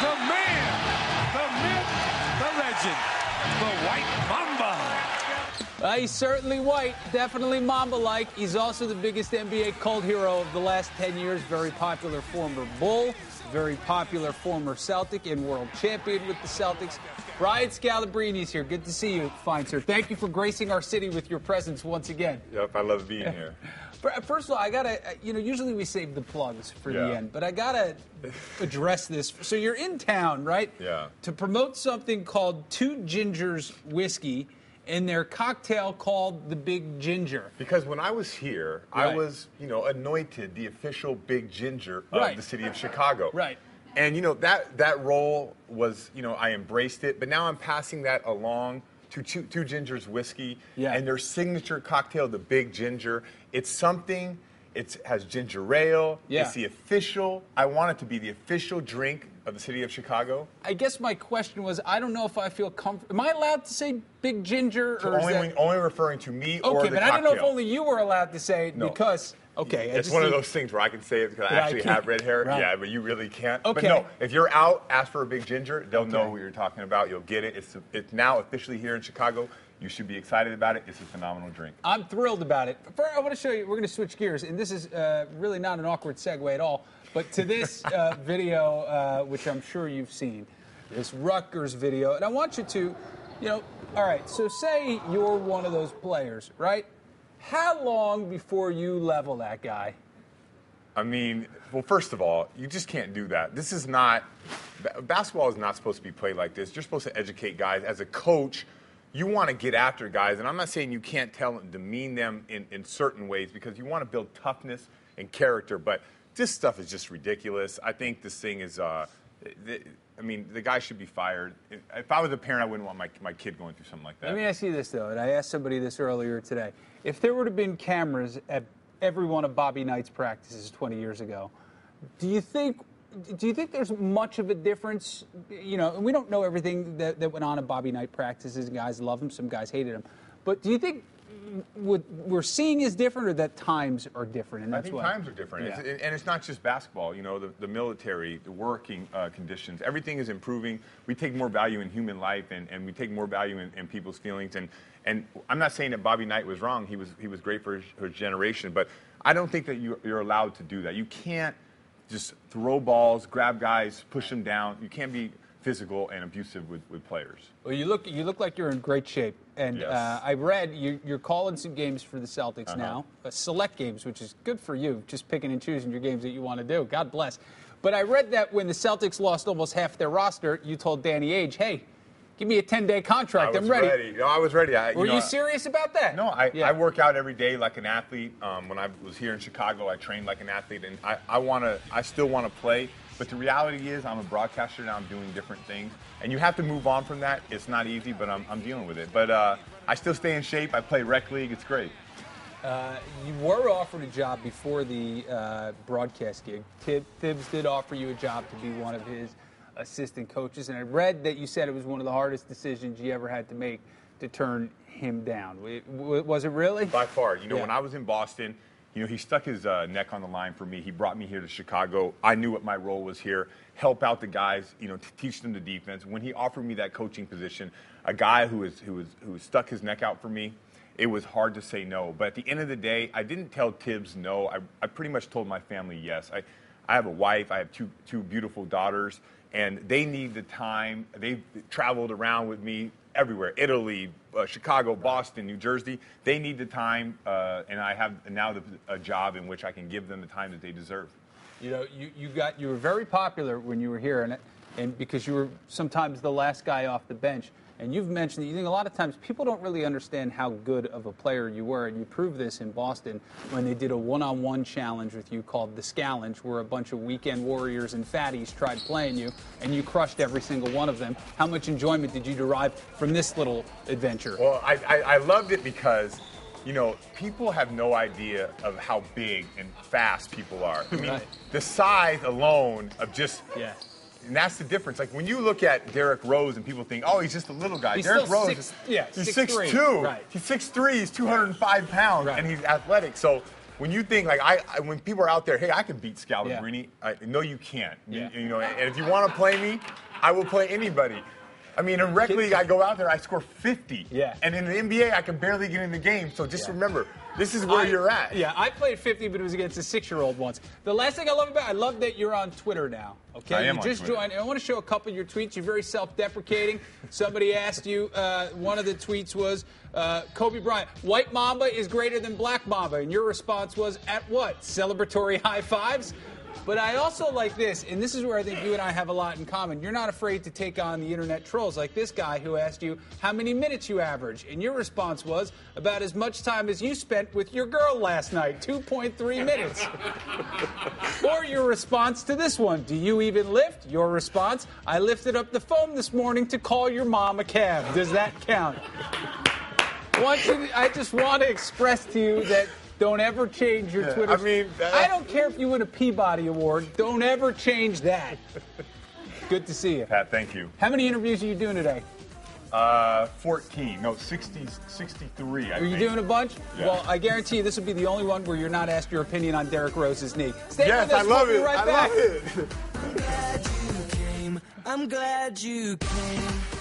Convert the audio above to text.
the man, the myth, the legend, the White Mamba. He's certainly white, definitely Mamba-like. He's also the biggest NBA cult hero of the last 10 years. Very popular former Bull, very popular former Celtic and world champion with the Celtics. Brian Scalabrine is here. Good to see you, fine sir. Thank you for gracing our city with your presence once again. Yep, I love being here. First of all, I gotta, usually we save the plugs for the end, but I gotta address this. So you're in town, right? Yeah. To promote something called Two Gingers Whiskey and their cocktail called the Big Ginger. Because when I was here, I was, anointed the official Big Ginger of the city of Chicago. Right. And, that role was, I embraced it. But now I'm passing that along to Two Gingers Whiskey and their signature cocktail, the Big Ginger. It's something, it has ginger ale. Yeah. It's the official, I want it to be the official drink of the city of Chicago. I guess my question was, I don't know if I feel comfortable. Am I allowed to say Big Ginger? Or Only referring to me or the Okay, but cocktail. I don't know if only you were allowed to say it because... Okay. It's one of those things where I can say it because I actually have red hair. Right. Yeah, but you really can't. Okay. But no, if you're out, ask for a Big Ginger. They'll know what you're talking about. You'll get it. It's now officially here in Chicago. You should be excited about it. It's a phenomenal drink. I'm thrilled about it. First, I want to show you, we're going to switch gears, and this is really not an awkward segue at all, but to this video, which I'm sure you've seen, this Rutgers video, and I want you to, all right, so say you're one of those players, right? How long before you level that guy? I mean, well, first of all, you just can't do that. This is not, basketball is not supposed to be played like this. You're supposed to educate guys. As a coach, you want to get after guys, and I'm not saying you can't tell and demean them in certain ways because you want to build toughness and character, but this stuff is just ridiculous. I think this thing is, the guy should be fired. If I was a parent, I wouldn't want my kid going through something like that. Let me ask you this, though, and I asked somebody this earlier today. If there would have been cameras at every one of Bobby Knight's practices 20 years ago, do you think there's much of a difference? And we don't know everything that went on at Bobby Knight practices. Guys love him, some guys hated him. But do you think what we're seeing is different, or that times are different? And that's I think times are different. Yeah. And it's not just basketball. The military, the working conditions, everything is improving. We take more value in human life, and we take more value in people's feelings. And I'm not saying that Bobby Knight was wrong. He was great for his generation. But I don't think that you're allowed to do that. You can't just throw balls, grab guys, push them down. You can't be physical and abusive with players. Well, you look like you're in great shape, and Yes. I read you're calling some games for the Celtics now, select games, which is good for you, just picking and choosing your games that you want to do. God bless. But I read that when the Celtics lost almost half their roster, you told Danny Ainge, "Hey, give me a 10-day contract. I'm ready." No, I was ready. Were you serious about that? No, I work out every day like an athlete. When I was here in Chicago, I trained like an athlete, and I still want to play. But the reality is, I'm a broadcaster now. I'm doing different things, and you have to move on from that. It's not easy, but I'm dealing with it. But I still stay in shape. I play rec league. It's great. You were offered a job before the broadcast gig. Thibs did offer you a job to be one of his assistant coaches, and I read that you said it was one of the hardest decisions you ever had to make to turn him down. Was it really? By far. When I was in Boston, he stuck his neck on the line for me. He brought me here to Chicago. I knew what my role was here, help out the guys, to teach them the defense. When he offered me that coaching position, a guy who stuck his neck out for me, it was hard to say no. But at the end of the day, I didn't tell Tibbs no. I pretty much told my family yes. I have a wife. I have two beautiful daughters, and they need the time. They've traveled around with me everywhere, Italy, Chicago, Boston, New Jersey. They need the time, and I have now a job in which I can give them the time that they deserve. You were very popular when you were here, and because you were sometimes the last guy off the bench. And you've mentioned that you think a lot of times people don't really understand how good of a player you were, and you proved this in Boston when they did a one-on-one challenge with you called the Scalenge, where a bunch of weekend warriors and fatties tried playing you, and you crushed every single one of them. How much enjoyment did you derive from this little adventure? Well, I loved it because, people have no idea of how big and fast people are. I mean, the size alone of just... Yeah. And that's the difference. Like when you look at Derrick Rose and people think, oh, he's just a little guy. He's Derrick Rose, he's 6'3". He's 6'2". Right. He's 6'3". He's 205 pounds, Right. and he's athletic. So when you think like when people are out there, hey, I can beat Scalabrine. Yeah. No, you can't. Yeah. You know, and if you want to play me, I will play anybody. I mean, in rec league, I go out there, I score 50. Yeah. And in the NBA, I can barely get in the game. So just remember, this is where you're at. Yeah, I played 50, but it was against a 6-year-old once. The last thing I love that you're on Twitter now. Okay, I am you on just Twitter. joined. I want to show a couple of your tweets. You're very self-deprecating. Somebody asked you. One of the tweets was, Kobe Bryant, white Mamba is greater than black Mamba, and your response was, at what? Celebratory high fives. But I also like this, and this is where I think you and I have a lot in common. You're not afraid to take on the internet trolls like this guy who asked you how many minutes you average. And your response was about as much time as you spent with your girl last night, 2.3 minutes. Or your response to this one, do you even lift? Your response, I lifted up the phone this morning to call your mom a cab. Does that count? I just want to express to you that don't ever change your Twitter. I mean, I don't care if you win a Peabody Award. Don't ever change that. Good to see you. Pat, thank you. How many interviews are you doing today? 14. No, 63, Are you doing a bunch? Yeah. Well, I guarantee you this will be the only one where you're not asked your opinion on Derrick Rose's knee. Stay Yes, with us. I love We'll be it. right I back. love it. I'm glad you came. I'm glad you came.